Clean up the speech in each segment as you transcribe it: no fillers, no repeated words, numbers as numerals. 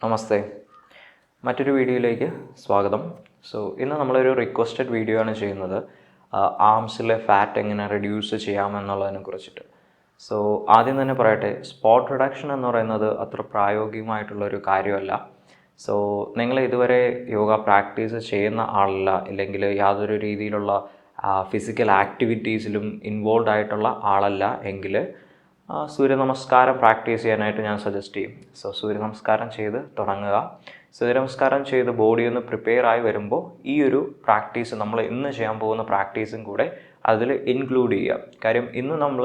നമസ്തേ, മറ്റൊരു വീഡിയോയിലേക്ക് സ്വാഗതം. ഇന്ന് നമ്മളൊരു റിക്വസ്റ്റഡ് വീഡിയോ ആണ് ചെയ്യുന്നത്. ആംസിലെ ഫാറ്റ് എങ്ങനെ റെഡ്യൂസ് ചെയ്യാമെന്നുള്ളതിനെ കുറിച്ചിട്ട്. ആദ്യം തന്നെ പറയട്ടെ, സ്പോട്ട് റിഡക്ഷൻ എന്ന് പറയുന്നത് അത്ര പ്രായോഗികമായിട്ടുള്ളൊരു കാര്യമല്ല. നിങ്ങൾ ഇതുവരെ യോഗ പ്രാക്ടീസ് ചെയ്യുന്ന ആളല്ല, ഇല്ലെങ്കിൽ യാതൊരു രീതിയിലുള്ള ഫിസിക്കൽ ആക്ടിവിറ്റീസിലും ഇൻവോൾവ് ആയിട്ടുള്ള ആളല്ല എങ്കിൽ സൂര്യനമസ്കാരം പ്രാക്ടീസ് ചെയ്യാനായിട്ട് ഞാൻ സജസ്റ്റ് ചെയ്യും. സൂര്യനമസ്കാരം ചെയ്ത് തുടങ്ങുക. സൂര്യനമസ്കാരം ചെയ്ത് ബോഡി ഒന്ന് പ്രിപ്പയർ ആയി വരുമ്പോൾ ഈ ഒരു പ്രാക്ടീസ്, നമ്മൾ ഇന്ന് ചെയ്യാൻ പോകുന്ന പ്രാക്ടീസും കൂടെ അതിൽ ഇൻക്ലൂഡ് ചെയ്യുക. കാര്യം ഇന്ന് നമ്മൾ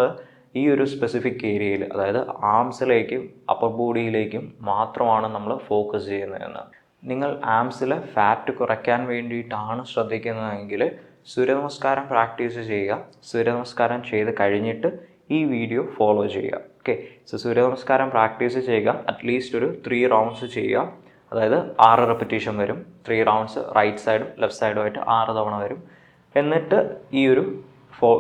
ഈ ഒരു സ്പെസിഫിക് ഏരിയയിൽ, അതായത് ആംസിലേക്കും അപ്പർ ബോഡിയിലേക്കും മാത്രമാണ് നമ്മൾ ഫോക്കസ് ചെയ്യുന്നതെന്ന്. നിങ്ങൾ ആംസിലെ ഫാറ്റ് കുറയ്ക്കാൻ വേണ്ടിയിട്ടാണ് ശ്രദ്ധിക്കുന്നതെങ്കിൽ സൂര്യനമസ്കാരം പ്രാക്ടീസ് ചെയ്യുക. സൂര്യനമസ്കാരം ചെയ്ത് കഴിഞ്ഞിട്ട് ഈ വീഡിയോ ഫോളോ ചെയ്യുക. ഓക്കെ, സൂര്യനമസ്കാരം പ്രാക്ടീസ് ചെയ്യുക. അറ്റ്ലീസ്റ്റ് ഒരു 3 റൗണ്ട്സ് ചെയ്യുക. അതായത് 6 റെപ്പിറ്റേഷൻ വരും. 3 റൗണ്ട്സ് റൈറ്റ് സൈഡും ലെഫ്റ്റ് സൈഡുമായിട്ട് 6 തവണ വരും. എന്നിട്ട് ഈ ഒരു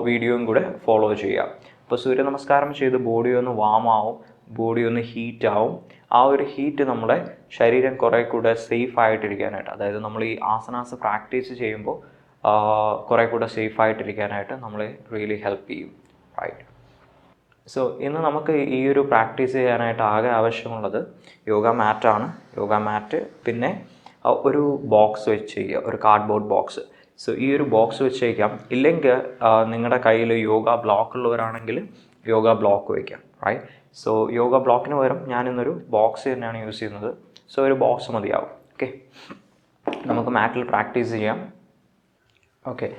വീഡിയോയും കൂടെ ഫോളോ ചെയ്യുക. അപ്പോൾ സൂര്യനമസ്കാരം ചെയ്ത് ബോഡി ഒന്ന് വാം ആവും, ബോഡി ഒന്ന് ഹീറ്റ് ആവും. ആ ഒരു ഹീറ്റ് നമ്മളെ ശരീരം കുറേ കൂടെ സേഫ് ആയിട്ടിരിക്കാനായിട്ട്, അതായത് നമ്മൾ ഈ ആസനാസ് പ്രാക്ടീസ് ചെയ്യുമ്പോൾ കുറേ കൂടെ സേഫ് ആയിട്ടിരിക്കാനായിട്ട് നമ്മളെ റിയലി ഹെൽപ്പ് ചെയ്യും. റൈറ്റ്. ഇന്ന് നമുക്ക് ഈ ഒരു പ്രാക്ടീസ് ചെയ്യാനായിട്ട് ആകെ ആവശ്യമുള്ളത് യോഗ മാറ്റാണ്. യോഗ മാറ്റ്, പിന്നെ ഒരു ബോക്സ് വെച്ച് ചെയ്യുക, ഒരു കാർഡ്ബോർഡ് ബോക്സ്. ഈ ഒരു ബോക്സ് വെച്ച് വയ്ക്കാം. ഇല്ലെങ്കിൽ നിങ്ങളുടെ കയ്യിൽ യോഗ ബ്ലോക്ക് ഉള്ളവരാണെങ്കിൽ യോഗ ബ്ലോക്ക് വയ്ക്കാം. റൈറ്റ്. യോഗ ബ്ലോക്കിന് പകരം ഞാനിന്നൊരു ബോക്സ് തന്നെയാണ് യൂസ് ചെയ്യുന്നത്. ഒരു ബോക്സ് മതിയാവും. ഓക്കെ, നമുക്ക് മാറ്റിൽ പ്രാക്ടീസ് ചെയ്യാം. ഓക്കെ,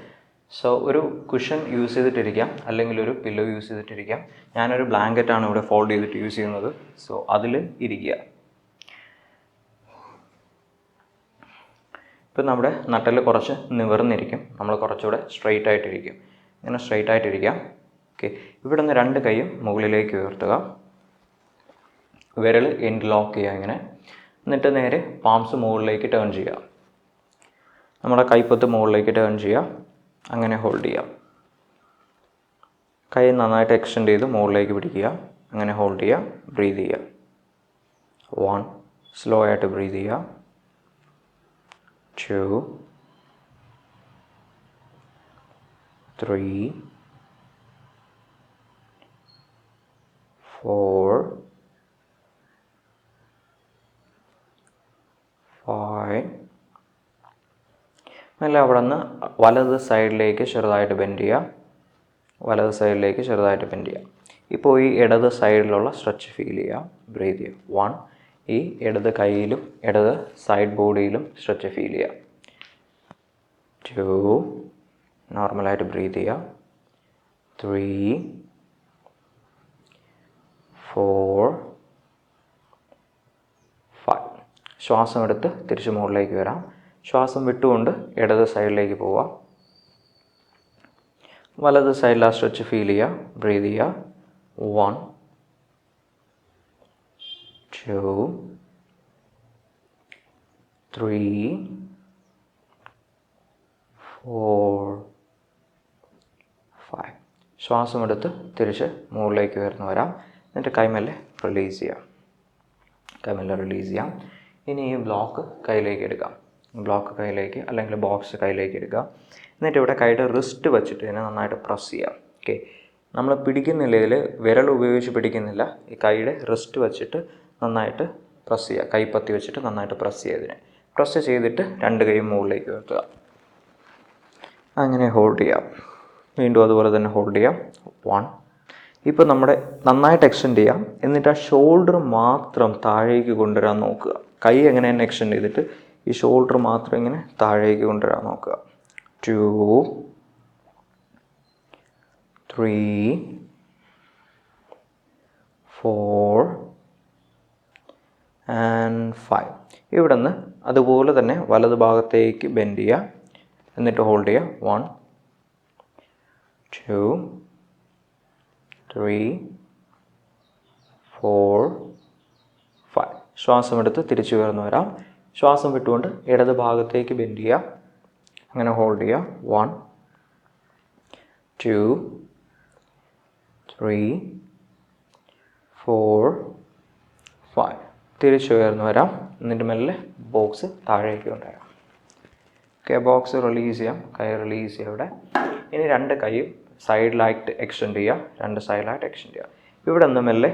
ഒരു കുഷൻ യൂസ് ചെയ്തിട്ടിരിക്കാം, അല്ലെങ്കിൽ ഒരു പില്ലോ യൂസ് ചെയ്തിട്ടിരിക്കാം. ഞാനൊരു ബ്ലാങ്കറ്റാണ് ഇവിടെ ഫോൾഡ് ചെയ്തിട്ട് യൂസ് ചെയ്യുന്നത്. അതിൽ ഇരിക്കുക. ഇപ്പം നമ്മുടെ നട്ടൽ കുറച്ച് നിവർന്നിരിക്കും, നമ്മൾ കുറച്ചുകൂടെ സ്ട്രെയിറ്റ് ആയിട്ടിരിക്കും. ഇങ്ങനെ സ്ട്രെയിറ്റ് ആയിട്ടിരിക്കാം. ഓക്കെ, ഇവിടെ നിന്ന് 2 കൈയും മുകളിലേക്ക് ഉയർത്തുക. വിരൽ ഇൻലോക്ക് ചെയ്യുക ഇങ്ങനെ. എന്നിട്ട് നേരെ പാംസ് മുകളിലേക്ക് ടേൺ ചെയ്യുക. നമ്മുടെ കൈപ്പത്ത് മുകളിലേക്ക് ടേൺ ചെയ്യുക. അങ്ങനെ ഹോൾഡ് ചെയ്യാം. കൈ നന്നായിട്ട് എക്സ്റ്റെൻഡ് ചെയ്ത് മുകളിലേക്ക് പിടിക്കുക. അങ്ങനെ ഹോൾഡ് ചെയ്യുക. ബ്രീത് ചെയ്യുക. 1, സ്ലോ ആയിട്ട് ബ്രീത് ചെയ്യുക. 2, 3, 4, 5. നല്ല അവിടെ നിന്ന് വലത് സൈഡിലേക്ക് ചെറുതായിട്ട് ബെൻഡ് ചെയ്യുക. വലത് സൈഡിലേക്ക് ചെറുതായിട്ട് ബെൻഡ് ചെയ്യുക. ഇപ്പോൾ ഈ ഇടത് സൈഡിലുള്ള സ്ട്രെച്ച് ഫീൽ ചെയ്യുക. ബ്രീത് ചെയ്യുക. 1, ഈ ഇടത് കൈയിലും ഇടത് സൈഡ് ബോഡിയിലും സ്ട്രെച്ച് ഫീൽ ചെയ്യുക. 2, നോർമലായിട്ട് ബ്രീത് ചെയ്യുക. 3, 4, 5. ശ്വാസം എടുത്ത് തിരിച്ച് മുകളിലേക്ക് വരാം. ശ്വാസം വിട്ടുകൊണ്ട് ഇടത് സൈഡിലേക്ക് പോവുക. വലത് സൈഡിൽ ആ സ്ട്രെച്ച് ഫീൽ ചെയ്യുക. ബ്രീത് ചെയ്യുക. 1, 2, 3, 4, 5. ശ്വാസം എടുത്ത് തിരിച്ച് മുകളിലേക്ക് ഉയർന്നു വരാം. എന്നിട്ട് കൈമെല്ലെ റിലീസ് ചെയ്യാം. കൈമെല്ലെ റിലീസ് ചെയ്യാം. ഇനി ഈ ബ്ലോക്ക് കയ്യിലേക്ക് എടുക്കാം. ബ്ലോക്ക് കയ്യിലേക്ക്, അല്ലെങ്കിൽ ബോക്സ് കയ്യിലേക്ക് എടുക്കുക. എന്നിട്ട് ഇവിടെ കൈയുടെ റിസ്റ്റ് വെച്ചിട്ട് ഇതിനെ നന്നായിട്ട് പ്രസ് ചെയ്യാം. ഓക്കെ, നമ്മൾ പിടിക്കുന്നില്ല, ഇതിൽ വിരൽ ഉപയോഗിച്ച് പിടിക്കുന്നില്ല. ഈ കൈയുടെ റിസ്റ്റ് വെച്ചിട്ട് നന്നായിട്ട് പ്രസ് ചെയ്യുക. കൈപ്പത്തി വെച്ചിട്ട് നന്നായിട്ട് പ്രസ് ചെയ്യുക. ഇതിനെ പ്രസ് ചെയ്തിട്ട് 2 കൈയും മുകളിലേക്ക് ഉയർത്തുക. അങ്ങനെ ഹോൾഡ് ചെയ്യാം. വീണ്ടും അതുപോലെ തന്നെ ഹോൾഡ് ചെയ്യാം. 1. ഇപ്പോൾ നമ്മുടെ നന്നായിട്ട് എക്സ്റ്റെൻഡ് ചെയ്യാം. എന്നിട്ട് ആ ഷോൾഡർ മാത്രം താഴേക്ക് കൊണ്ടുവരാൻ നോക്കുക. കൈ എങ്ങനെ തന്നെ എക്സ്റ്റെൻഡ് ചെയ്തിട്ട് ഈ ഷോൾഡർ മാത്രം ഇങ്ങനെ താഴേക്ക് കൊണ്ടുവരാൻ നോക്കുക. 2, 3, 4 and 5. ഇവിടെ നിന്ന് അതുപോലെ തന്നെ വലത് ഭാഗത്തേക്ക് ബെൻഡ് ചെയ്യുക. എന്നിട്ട് ഹോൾഡ് ചെയ്യുക. 1, 2, 3, 4, 5. ശ്വാസം എടുത്ത് തിരിച്ചു ഉയർന്നു വരാം. ശ്വാസം വിട്ടുകൊണ്ട് ഇടത് ഭാഗത്തേക്ക് ബെൻഡ് ചെയ്യുക. അങ്ങനെ ഹോൾഡ് ചെയ്യുക. 1, 2, 3, 4, 5. തിരിച്ചു ഉയർന്നു വരാം. എന്നിട്ട് മെല്ലെ ബോക്സ് താഴേക്ക് കൊണ്ടുവരാം. ഓക്കെ, ബോക്സ് റിലീസ് ചെയ്യാം. കൈ റിലീസ് ചെയ്യുക ഇവിടെ. ഇനി രണ്ട് കൈയും സൈഡിലായിട്ട് എക്സ്റ്റെൻഡ് ചെയ്യുക. രണ്ട് സൈഡിലായിട്ട് എക്സ്റ്റെൻഡ് ചെയ്യുക. ഇവിടെ നിന്ന് മെല്ലെ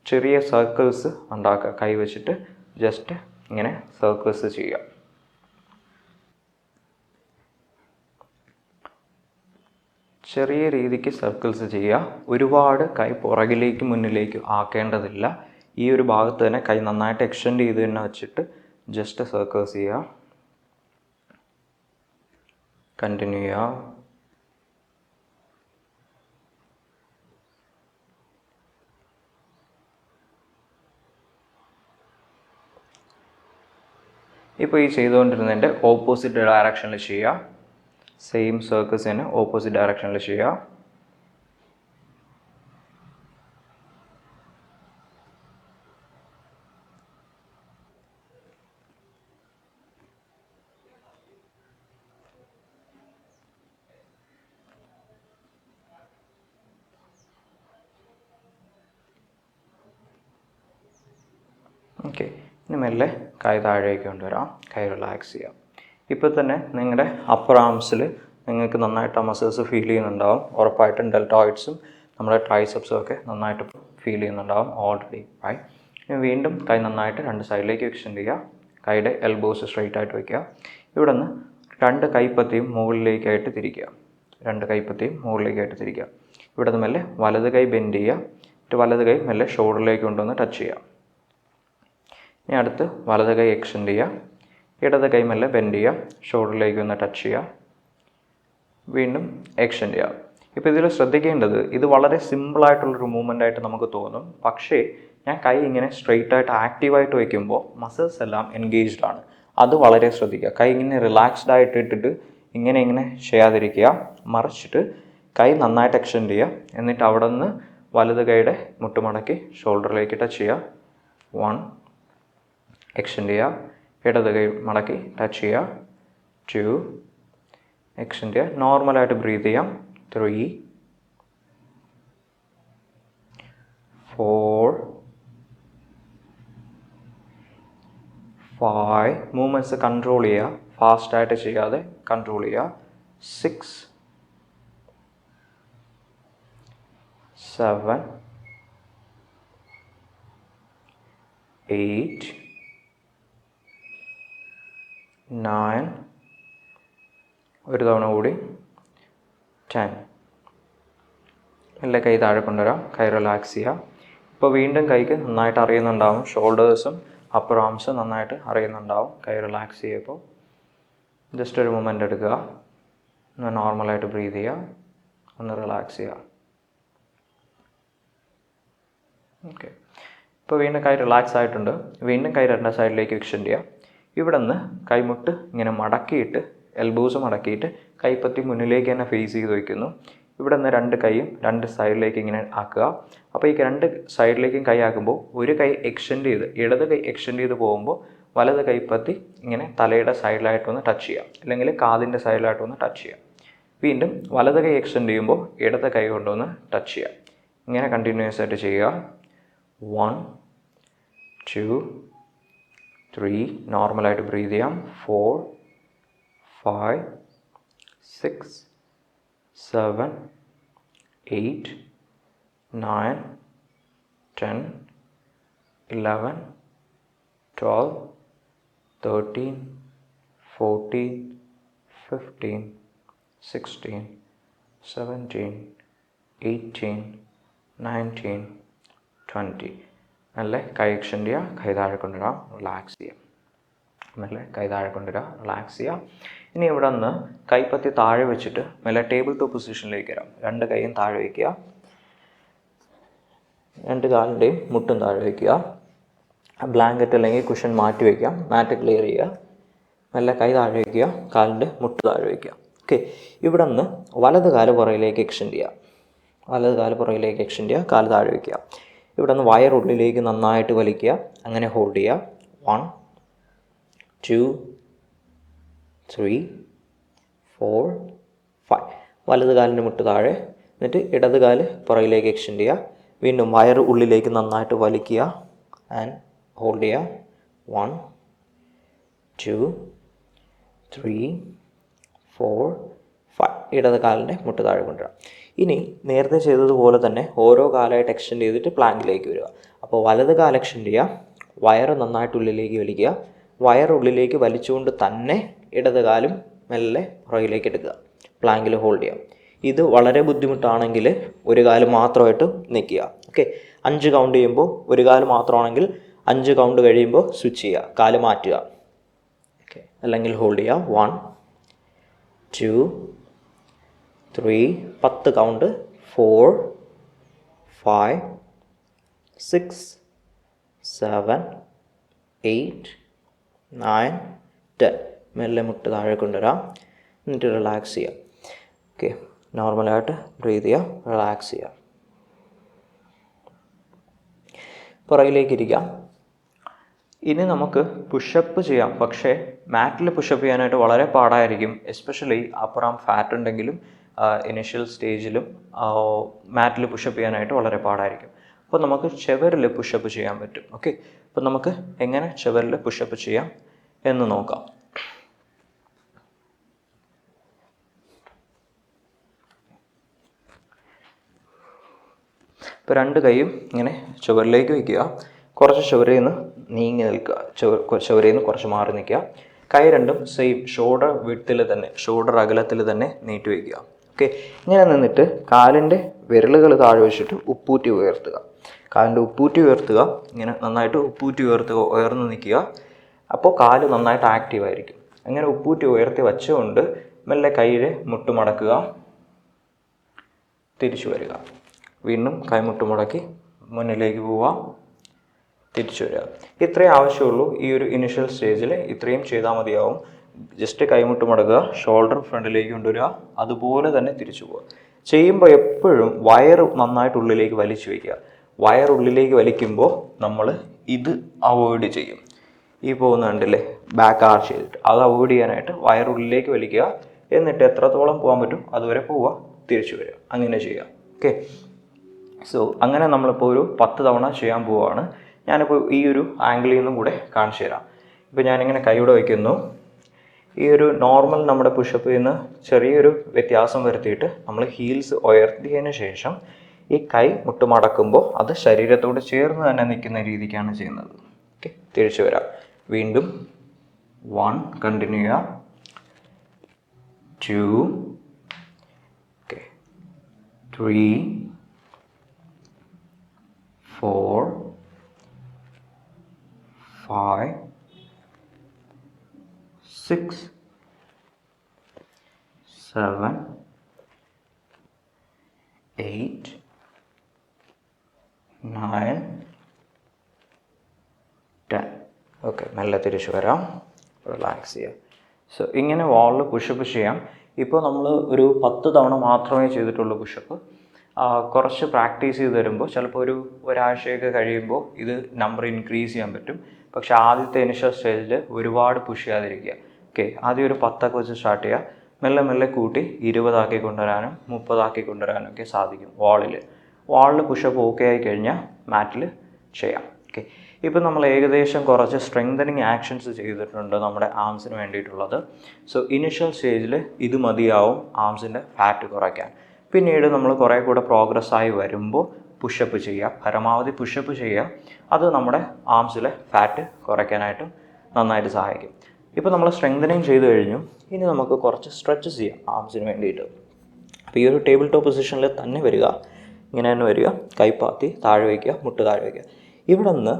ചെറിയ സർക്കിൾസ് ഉണ്ടാക്കുക. കൈ വെച്ചിട്ട് ജസ്റ്റ് ഇങ്ങനെ സർക്കിൾസ് ചെയ്യുക. ചെറിയ രീതിക്ക് സർക്കിൾസ് ചെയ്യുക. ഒരുപാട് കൈ പുറകിലേക്കും മുന്നിലേക്കും ആക്കേണ്ടതില്ല. ഈ ഒരു ഭാഗത്ത് തന്നെ കൈ നന്നായിട്ട് എക്സ്റ്റെൻഡ് ചെയ്ത് തന്നെ വെച്ചിട്ട് ജസ്റ്റ് സർക്കിൾസ് ചെയ്യുക. കണ്ടിന്യൂ ചെയ്യുക. ഇപ്പോൾ ഈ ചെയ്തുകൊണ്ടിരുന്നതിൻ്റെ ഓപ്പോസിറ്റ് ഡയറക്ഷനിൽ ചെയ്യുക. സെയിം സർക്കിൾസ് തന്നെ ഓപ്പോസിറ്റ് ഡയറക്ഷനിൽ ചെയ്യുക. ഓക്കെ, ഇനി മെല്ലെ കൈ താഴേക്ക് കൊണ്ടുവരാം. കൈ റിലാക്സ് ചെയ്യാം. ഇപ്പോൾ തന്നെ നിങ്ങളുടെ അപ്പർ ആംസിൽ നിങ്ങൾക്ക് നന്നായിട്ട് ആ മസിൽസ് ഫീൽ ചെയ്യുന്നുണ്ടാവും. ഉറപ്പായിട്ടും ഡെൽറ്റോയിഡ്സും നമ്മുടെ ട്രൈസെപ്സും ഒക്കെ നന്നായിട്ട് ഫീൽ ചെയ്യുന്നുണ്ടാവും ഓൾറെഡി. റൈറ്റ്. ഇനി വീണ്ടും കൈ നന്നായിട്ട് രണ്ട് സൈഡിലേക്ക് എക്സ്റ്റെൻഡ് ചെയ്യുക. കൈയുടെ എൽബോസ് സ്ട്രെയിറ്റ് ആയിട്ട് വയ്ക്കുക. ഇവിടെ നിന്ന് രണ്ട് കൈപ്പത്തിയും മുകളിലേക്കായിട്ട് തിരിക്കുക. രണ്ട് കൈപ്പത്തിയും മുകളിലേക്കായിട്ട് തിരിക്കുക. ഇവിടെ നിന്ന് മെല്ലെ വലത് കൈ ബെൻഡ് ചെയ്യുക. എന്നിട്ട് വലത് കൈ മെല്ലെ ഷോൾഡറിലേക്ക് കൊണ്ടുവന്ന് ടച്ച് ചെയ്യുക. ഇനി അടുത്ത് വലത് കൈ എക്സ്റ്റെൻഡ് ചെയ്യുക. ഇടത് കൈ മെല്ലെ ബെൻഡ് ചെയ്യുക. ഷോൾഡറിലേക്ക് ഒന്ന് ടച്ച് ചെയ്യുക. വീണ്ടും എക്സ്റ്റെൻഡ് ചെയ്യുക. ഇപ്പോൾ ഇതിൽ ശ്രദ്ധിക്കേണ്ടത്, ഇത് വളരെ സിമ്പിളായിട്ടുള്ളൊരു മൂവ്മെൻ്റ് ആയിട്ട് നമുക്ക് തോന്നും. പക്ഷേ ഞാൻ കൈ ഇങ്ങനെ സ്ട്രെയിറ്റ് ആയിട്ട് ആക്റ്റീവായിട്ട് വയ്ക്കുമ്പോൾ മസിൽസ് എല്ലാം എൻഗേജ്ഡ് ആണ്. അത് വളരെ ശ്രദ്ധിക്കുക. കൈ ഇങ്ങനെ റിലാക്സ്ഡ് ആയിട്ട് ഇട്ടിട്ട് ഇങ്ങനെ ചെയ്യാതിരിക്കുക. മറിച്ചിട്ട് കൈ നന്നായിട്ട് എക്സ്റ്റെൻഡ് ചെയ്യുക. എന്നിട്ട് അവിടെ നിന്ന് വലത് കൈയുടെ മുട്ടുമടക്കി ഷോൾഡറിലേക്ക് ടച്ച് ചെയ്യുക. 1, എക്സ്റ്റെൻഡ് ചെയ്യുക. ഇടത് കൈ മടക്കി ടച്ച് ചെയ്യുക. 2, എക്സ്റ്റെൻഡ് ചെയ്യുക. നോർമലായിട്ട് ബ്രീത്ത് ചെയ്യാം. 3, 4, 5. മൂവ്മെൻറ്റ്സ് കൺട്രോൾ ചെയ്യുക. ഫാസ്റ്റായിട്ട് ചെയ്യാതെ കൺട്രോൾ ചെയ്യുക. 6, 7, 8, 9. ഒരു തവണ കൂടി 10. എല്ലാം കൈ താഴെ കൊണ്ടുവരാം. കൈ റിലാക്സ് ചെയ്യുക. ഇപ്പോൾ വീണ്ടും കൈക്ക് നന്നായിട്ട് അറിയുന്നുണ്ടാവും. ഷോൾഡേഴ്സും അപ്പർ ആംസും നന്നായിട്ട് അറിയുന്നുണ്ടാവും. കൈ റിലാക്സ് ചെയ്യുമ്പോൾ ജസ്റ്റ് ഒരു മൊമെൻ്റ് എടുക്കുക. ഒന്ന് നോർമലായിട്ട് ബ്രീത്ത് ചെയ്യുക. ഒന്ന് റിലാക്സ് ചെയ്യുക. ഓക്കെ, ഇപ്പോൾ വീണ്ടും കൈ റിലാക്സ് ആയിട്ടുണ്ട്. വീണ്ടും കൈ രണ്ട് സൈഡിലേക്ക് എക്സ്റ്റെൻഡ് ചെയ്യുക. ഇവിടെ നിന്ന് കൈമുട്ട് ഇങ്ങനെ മടക്കിയിട്ട് എൽബോസ് മടക്കിയിട്ട് കൈപ്പത്തി മുന്നിലേക്ക് തന്നെ ഫേസ് ചെയ്ത് വയ്ക്കുന്നു. ഇവിടെ നിന്ന് രണ്ട് കൈയും രണ്ട് സൈഡിലേക്ക് ഇങ്ങനെ ആക്കുക. അപ്പോൾ ഈ രണ്ട് സൈഡിലേക്കും കൈ ആക്കുമ്പോൾ ഒരു കൈ എക്സ്റ്റെൻഡ് ചെയ്ത് ഇടത് കൈ എക്സ്റ്റെൻഡ് ചെയ്ത് പോകുമ്പോൾ വലത് കൈപ്പത്തി ഇങ്ങനെ തലയുടെ സൈഡിലായിട്ടൊന്ന് ടച്ച് ചെയ്യുക. അല്ലെങ്കിൽ കാതിൻ്റെ സൈഡിലായിട്ടൊന്ന് ടച്ച് ചെയ്യുക. വീണ്ടും വലത് കൈ എക്സ്റ്റെൻഡ് ചെയ്യുമ്പോൾ ഇടത് കൈ കൊണ്ടൊന്ന് ടച്ച് ചെയ്യുക. ഇങ്ങനെ കണ്ടിന്യൂസ് ആയിട്ട് ചെയ്യുക. 1, 2, 3. നോർമലായിട്ട് ബ്രീത്ത് ചെയ്യാം. 4, 5, 6, 7, 8, 9, 10, 11, 12, 13, 14, 15, 16, 17, 18, 19, 20. നല്ല കൈ എക്സ്റ്റെൻഡ് ചെയ്യുക. കൈ താഴെ കൊണ്ടുവരാം. റിലാക്സ് ചെയ്യുക. മെല്ലെ കൈ താഴെ കൊണ്ടുവരിക. റിലാക്സ് ചെയ്യുക. ഇനി ഇവിടെ നിന്ന് കൈപ്പത്തി താഴെ വെച്ചിട്ട് മെല്ലെ ടേബിൾ ടോപ്പ് പൊസിഷനിലേക്ക് വരാം. രണ്ട് കൈയും താഴെ വയ്ക്കുക. രണ്ട് കാലിൻ്റെയും മുട്ടും താഴെ വയ്ക്കുക. ബ്ലാങ്കറ്റ് അല്ലെങ്കിൽ കുഷൻ മാറ്റി വയ്ക്കാം. മാറ്റ് ക്ലിയർ ചെയ്യുക. മെല്ലെ കൈ താഴെ വയ്ക്കുക. കാലിൻ്റെ മുട്ട് താഴെ വയ്ക്കുക. ഓക്കെ, ഇവിടെ നിന്ന് വലത് കാല് പുറകിലേക്ക് എക്സ്റ്റെൻഡ് ചെയ്യുക. വലത് കാല് പുറകിലേക്ക് എക്സ്റ്റെൻഡ് ചെയ്യുക. കാല് താഴെ വയ്ക്കുക. ഇവിടെ നിന്ന് വയർ ഉള്ളിലേക്ക് നന്നായിട്ട് വലിക്കുക. അങ്ങനെ ഹോൾഡ് ചെയ്യുക. 1, 2, 3, 4, 5. വലത് കാലിൻ്റെ മുട്ട് താഴെ. എന്നിട്ട് ഇടത് കാല് പുറകിലേക്ക് എക്സ്റ്റെൻഡ് ചെയ്യുക. വീണ്ടും വയർ ഉള്ളിലേക്ക് നന്നായിട്ട് വലിക്കുക. ആൻഡ് ഹോൾഡ് ചെയ്യുക. 1 2 3 4 5. ഇടത് കാലിൻ്റെ മുട്ട് താഴെ കൊണ്ടുവരാം. ഇനി നേരത്തെ ചെയ്തതുപോലെ തന്നെ ഓരോ കാലായിട്ട് എക്സ്റ്റെൻഡ് ചെയ്തിട്ട് പ്ലാങ്കിലേക്ക് വരിക. അപ്പോൾ വലത് കാൽ എക്സ്റ്റെൻഡ് ചെയ്യുക, വയറ് നന്നായിട്ട് ഉള്ളിലേക്ക് വലിക്കുക. വയറുള്ളിലേക്ക് വലിച്ചുകൊണ്ട് തന്നെ ഇടത് കാലും മെല്ലെ പുറകിലേക്ക് എടുക്കുക. പ്ലാങ്കിൽ ഹോൾഡ് ചെയ്യാം. ഇത് വളരെ ബുദ്ധിമുട്ടാണെങ്കിൽ ഒരു കാല് മാത്രമായിട്ട് നിൽക്കുക. ഓക്കെ, 5 കൗണ്ട് ചെയ്യുമ്പോൾ ഒരു കാല് മാത്രമാണെങ്കിൽ 5 കൗണ്ട് കഴിയുമ്പോൾ സ്വിച്ച് ചെയ്യുക, കാല് മാറ്റുക. ഓക്കെ, അല്ലെങ്കിൽ ഹോൾഡ് ചെയ്യുക. 1 2 3 10 കൗണ്ട്. 4 5 6 7 8 9 10. മെല്ലെ മുട്ട് താഴെ കൊണ്ടുവരാം. എന്നിട്ട് റിലാക്സ് ചെയ്യുക. ഓക്കെ, നോർമലായിട്ട് ബ്രീത്ത് ചെയ്യുക, റിലാക്സ് ചെയ്യുക. പുറകിലേക്ക് ഇരിക്കാം. ഇനി നമുക്ക് പുഷപ്പ് ചെയ്യാം. പക്ഷേ മാറ്റിൽ പുഷപ്പ് ചെയ്യാനായിട്ട് വളരെ പാടായിരിക്കും. എസ്പെഷ്യലി അപ്പർ ആം ഫാറ്റ് ഉണ്ടെങ്കിലും ഇനിഷ്യൽ സ്റ്റേജിലും മാറ്റിൽ പുഷപ്പ് ചെയ്യാനായിട്ട് വളരെ പാടായിരിക്കും. അപ്പോൾ നമുക്ക് ചുവരിൽ പുഷപ്പ് ചെയ്യാൻ പറ്റും. ഓക്കെ, അപ്പോൾ നമുക്ക് എങ്ങനെ ചുവരിൽ പുഷപ്പ് ചെയ്യാം എന്ന് നോക്കാം. ഇപ്പോൾ 2 കൈയും ഇങ്ങനെ ചുവരിലേക്ക് വയ്ക്കുക. കുറച്ച് ചുവരിൽ നിന്ന് നീങ്ങി നിൽക്കുക, ചുവരിൽ നിന്ന് കുറച്ച് മാറി നിൽക്കുക. കൈ രണ്ടും സെയിം ഷോൾഡർ വിഡ്ത്തിൽ തന്നെ, ഷോൾഡർ അകലത്തിൽ തന്നെ നീട്ടി വയ്ക്കുക. ഓക്കെ, ഇങ്ങനെ നിന്നിട്ട് കാലിൻ്റെ വിരലുകൾ താഴെ വെച്ചിട്ട് ഉപ്പൂറ്റി ഉയർത്തുക. കാലിൻ്റെ ഉപ്പൂറ്റി ഉയർത്തുക, ഇങ്ങനെ നന്നായിട്ട് ഉപ്പൂറ്റി ഉയർന്ന് നിൽക്കുക. അപ്പോൾ കാല് നന്നായിട്ട് ആക്റ്റീവ് ആയിരിക്കും. അങ്ങനെ ഉപ്പൂറ്റി ഉയർത്തി വെച്ചുകൊണ്ട് മെല്ലെ കയ്യിൽ മുട്ടുമടക്കുക, തിരിച്ചു വരിക. വീണ്ടും കൈമുട്ട് മുടക്കി മുന്നിലേക്ക് പോവുക, തിരിച്ചു വരിക. ഇത്രയേ ആവശ്യമുള്ളൂ. ഈ ഒരു ഇനിഷ്യൽ സ്റ്റേജിൽ ഇത്രയും ചെയ്താൽ മതിയാവും. ജസ്റ്റ് കൈമുട്ട് മടക്കുക, ഷോൾഡർ ഫ്രണ്ടിലേക്ക് കൊണ്ടുവരിക, അതുപോലെ തന്നെ തിരിച്ചു പോവുക. ചെയ്യുമ്പോൾ എപ്പോഴും വയറ് നന്നായിട്ട് ഉള്ളിലേക്ക് വലിച്ചു വയ്ക്കുക. വയറുള്ളിലേക്ക് വലിക്കുമ്പോൾ നമ്മൾ ഇത് അവോയ്ഡ് ചെയ്യും. ഈ പോകുന്ന കണ്ടില്ലേ, ബാക്ക് ആർച്ച് ചെയ്തിട്ട്, അത് അവോയ്ഡ് ചെയ്യാനായിട്ട് വയറുള്ളിലേക്ക് വലിക്കുക. എന്നിട്ട് എത്രത്തോളം പോകാൻ പറ്റും അതുവരെ പോവുക, തിരിച്ചു വരിക. അങ്ങനെ ചെയ്യുക. ഓക്കെ, സോ അങ്ങനെ നമ്മളിപ്പോൾ ഒരു 10 തവണ ചെയ്യാൻ പോവുകയാണ്. ഞാനിപ്പോൾ ഈ ഒരു ആംഗിളിൽ നിന്നും കൂടെ കാണിച്ചു തരാം. ഇപ്പോൾ ഞാനിങ്ങനെ കൈയുടെ വയ്ക്കുന്നു. ഈ ഒരു നോർമൽ നമ്മുടെ പുഷപ്പിൽ നിന്ന് ചെറിയൊരു വ്യത്യാസം വരുത്തിയിട്ട് നമ്മൾ ഹീൽസ് ഉയർത്തിയതിന് ശേഷം ഈ കൈ മുട്ടുമടക്കുമ്പോൾ അത് ശരീരത്തോട് ചേർന്ന് തന്നെ നിൽക്കുന്ന രീതിക്കാണ് ചെയ്യുന്നത്. ഓക്കെ, തിരിച്ചു വരാം. വീണ്ടും 1 കണ്ടിന്യൂ ചെയ്യുക, 2 ഓക്കെ 3 4 5 6 7 8 9 10. ഓക്കെ, മെല്ലെ തിരിച്ചു വരാം, റിലാക്സ് ചെയ്യാം. സോ ഇങ്ങനെ വാളിൽ പുഷപ്പ് ചെയ്യാം. ഇപ്പോൾ നമ്മൾ ഒരു 10 തവണ മാത്രമേ ചെയ്തിട്ടുള്ളൂ പുഷപ്പ്. കുറച്ച് പ്രാക്ടീസ് ചെയ്ത് വരുമ്പോൾ ചിലപ്പോൾ ഒരാഴ്ചയൊക്കെ കഴിയുമ്പോൾ ഇത് നമ്പർ ഇൻക്രീസ് ചെയ്യാൻ പറ്റും. പക്ഷേ ആദ്യത്തെ ഇനിഷ്യൽ സ്റ്റേജിൽ ഒരുപാട് പുഷ് ചെയ്യാതിരിക്കുക. ഓക്കെ, ആദ്യം ഒരു 10 വെച്ച് സ്റ്റാർട്ട് ചെയ്യുക. മെല്ലെ മെല്ലെ കൂട്ടി 20 കൊണ്ടുവരാനും 30 കൊണ്ടുവരാനും ഒക്കെ സാധിക്കും. വാളിൽ പുഷപ്പ് ഓക്കെ ആയി കഴിഞ്ഞാൽ മാറ്റിൽ ചെയ്യാം. ഓക്കെ, ഇപ്പം നമ്മൾ ഏകദേശം കുറച്ച് സ്ട്രെങ്തനിങ് ആക്ഷൻസ് ചെയ്തിട്ടുണ്ട് നമ്മുടെ ആംസിന് വേണ്ടിയിട്ടുള്ളത്. സോ ഇനിഷ്യൽ സ്റ്റേജിൽ ഇത് മതിയാവും ആംസിൻ്റെ ഫാറ്റ് കുറയ്ക്കാൻ. പിന്നീട് നമ്മൾ കുറേ കൂടെ പ്രോഗ്രസ് ആയി വരുമ്പോൾ പുഷപ്പ് ചെയ്യുക, പരമാവധി പുഷപ്പ് ചെയ്യുക. അത് നമ്മുടെ ആംസിലെ ഫാറ്റ് കുറയ്ക്കാനായിട്ടും നന്നായിട്ട് സഹായിക്കും. ഇപ്പോൾ നമ്മൾ സ്ട്രെങ്തനിങ് ചെയ്ത് കഴിഞ്ഞു. ഇനി നമുക്ക് കുറച്ച് സ്ട്രെച്ചസ് ചെയ്യാം ആംസിന് വേണ്ടിയിട്ട്. അപ്പോൾ ഈ ഒരു ടേബിൾ ടോപ്പ് പൊസിഷനിൽ തന്നെ വരിക, ഇങ്ങനെ തന്നെ വരിക, കൈപ്പാത്തി താഴെ വയ്ക്കുക, മുട്ട് താഴെ വയ്ക്കുക. ഇവിടെ നിന്ന്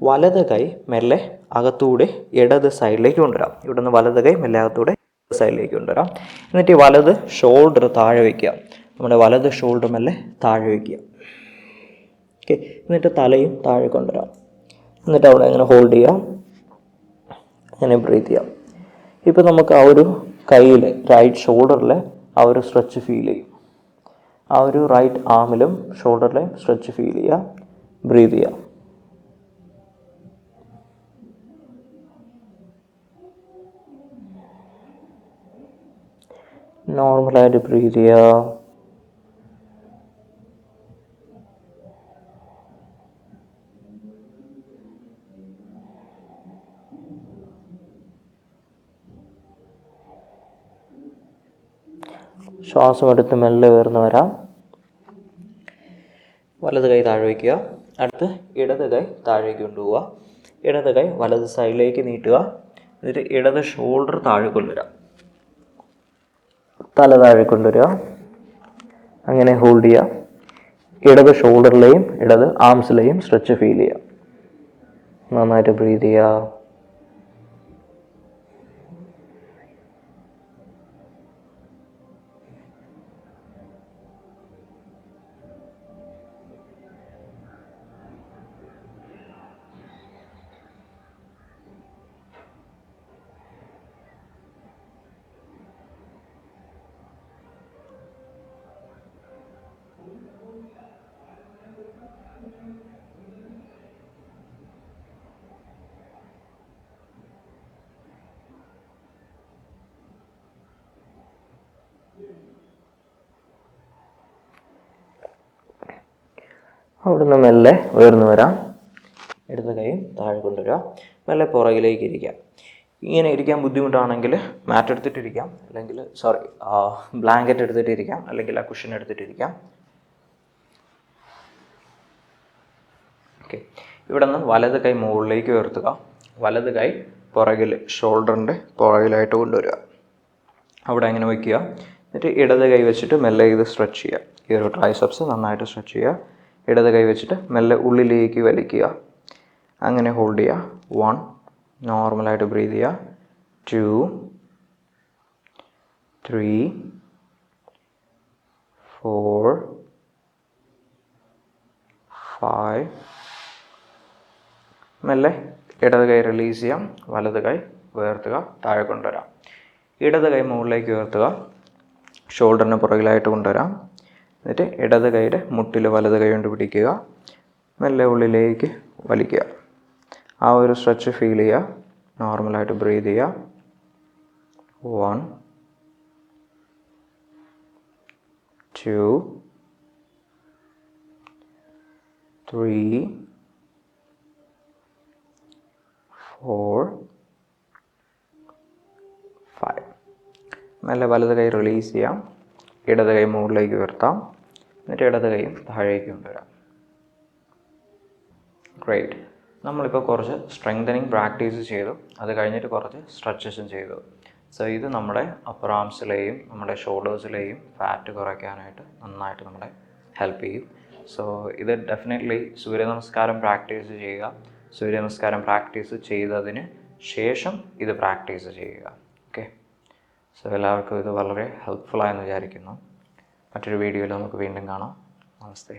വലത് കൈ മെല്ലെ അകത്തൂടെ ഇടത് സൈഡിലേക്ക് കൊണ്ടുവരാം. ഇവിടെ നിന്ന് വലത് കൈ മെല്ലെ അകത്തൂടെ സൈഡിലേക്ക് കൊണ്ടുവരാം. എന്നിട്ട് ഈ വലത് ഷോൾഡർ താഴെ വയ്ക്കുക. നമ്മുടെ വലത് ഷോൾഡർ മെല്ലെ താഴെ വയ്ക്കുക. ഓക്കെ, എന്നിട്ട് തലയും താഴെ കൊണ്ടുവരാം. എന്നിട്ട് അവിടെ അങ്ങനെ ഹോൾഡ് ചെയ്യാം, അങ്ങനെ ബ്രീത്ത് ചെയ്യാം. ഇപ്പോൾ നമുക്ക് ആ ഒരു കയ്യിൽ റൈറ്റ് ഷോൾഡറിൽ ആ ഒരു സ്ട്രെച്ച് ഫീൽ ചെയ്യും. ആ ഒരു റൈറ്റ് ആമിലും ഷോൾഡറിലെ സ്ട്രെച്ച് ഫീൽ ചെയ്യുക, ബ്രീത്ത് ചെയ്യുക. നോർമലായിട്ട് ബ്രീത്ത് ചെയ്യുക. ശ്വാസം എടുത്ത് മെല്ലെ ഉയർന്നു വരാം. വലത് കൈ താഴെ വയ്ക്കുക. അടുത്ത് ഇടത് കൈ താഴേക്ക് കൊണ്ടുപോവുക. ഇടത് കൈ വലത് സൈഡിലേക്ക് നീട്ടുക. എന്നിട്ട് ഇടത് ഷോൾഡർ താഴെ കൊണ്ടുവരിക. തല താഴെ കൊണ്ടുവരിക. അങ്ങനെ ഹോൾഡ് ചെയ്യുക. ഇടത് ഷോൾഡറിലെയും ഇടത് ആംസിലെയും സ്ട്രെച്ച് ഫീൽ ചെയ്യുക. നന്നായിട്ട് ബ്രീത്ത് ചെയ്യുക. അവിടുന്ന് മെല്ലെ ഉയർന്നു വരാം. ഇടത് കൈ താഴെ കൊണ്ടുവരിക. മെല്ലെ പുറകിലേക്ക് ഇരിക്കുക. ഇങ്ങനെ ഇരിക്കാൻ ബുദ്ധിമുട്ടാണെങ്കിൽ മാറ്റ് എടുത്തിട്ടിരിക്കാം, അല്ലെങ്കിൽ ബ്ലാങ്കറ്റ് എടുത്തിട്ടിരിക്കാം, അല്ലെങ്കിൽ ആ കുഷൻ എടുത്തിട്ടിരിക്കാം. ഓക്കെ. ഇവിടെ നിന്ന് വലത് കൈ മുകളിലേക്ക് ഉയർത്തുക. വലത് കൈ പുറകിൽ ഷോൾഡറിൻ്റെ പുറകിലായിട്ട് കൊണ്ടുവരിക. അവിടെ അങ്ങനെ വയ്ക്കുക. എന്നിട്ട് ഇടത് കൈ വെച്ചിട്ട് മെല്ലെ ഇത് സ്ട്രെച്ച് ചെയ്യുക. ഈ ഒരു ട്രൈസെപ്സ് നന്നായിട്ട് സ്ട്രെച്ച് ചെയ്യുക. ഇടത് കൈ വെച്ചിട്ട് മെല്ലെ ഉള്ളിലേക്ക് വലിക്കുക. അങ്ങനെ ഹോൾഡ് ചെയ്യുക. 1, നോർമലായിട്ട് ബ്രീത്ത് ചെയ്യുക. 2, 3, 4, 5. മെല്ലെ ഇടത് കൈ റിലീസ് ചെയ്യാം. വലത് കൈ ഉയർത്തുക, താഴെ കൊണ്ടുവരാം. ഇടത് കൈ മുകളിലേക്ക് ഉയർത്തുക. ഷോൾഡറിന് പുറകിലായിട്ട് കൊണ്ടുവരാം. എന്നിട്ട് ഇടത് കൈയുടെ മുട്ടിൽ വലത് കൈ കൊണ്ട് പിടിക്കുക. മെല്ലെ ഉള്ളിലേക്ക് വലിക്കുക. ആ ഒരു സ്ട്രെച്ച് ഫീൽ ചെയ്യുക. നോർമലായിട്ട് ബ്രീത്ത് ചെയ്യുക. 1, 2, 3, 4, 5. മെല്ലെ വലത് കൈ റിലീസ് ചെയ്യാം. ഇടത് കൈ മുകളിലേക്ക് ഉയർത്താം. എന്നിട്ട് ഇടത് കൈയും താഴേക്ക് കൊണ്ടുവരാം. ഗ്രേറ്റ്. നമ്മളിപ്പോൾ കുറച്ച് സ്ട്രെങ്തനിങ് പ്രാക്ടീസ് ചെയ്തു. അത് കഴിഞ്ഞിട്ട് കുറച്ച് സ്ട്രെച്ചസും ചെയ്തു. സോ ഇത് നമ്മുടെ അപ്പർ ആംസിലെയും നമ്മുടെ ഷോൾഡേഴ്സിലെയും ഫാറ്റ് കുറയ്ക്കാനായിട്ട് നന്നായിട്ട് നമ്മളെ ഹെൽപ്പ് ചെയ്യും. സോ ഇത് ഡെഫിനറ്റ്ലി സൂര്യനമസ്കാരം പ്രാക്ടീസ് ചെയ്യുക. സൂര്യനമസ്കാരം പ്രാക്ടീസ് ചെയ്തതിന് ശേഷം ഇത് പ്രാക്ടീസ് ചെയ്യുക. ഓക്കെ. സോ എല്ലാവർക്കും ഇത് വളരെ ഹെൽപ്ഫുള്ളായെന്ന് വിചാരിക്കുന്നു. മറ്റൊരു വീഡിയോയിൽ നമുക്ക് വീണ്ടും കാണാം. നമസ്തേ.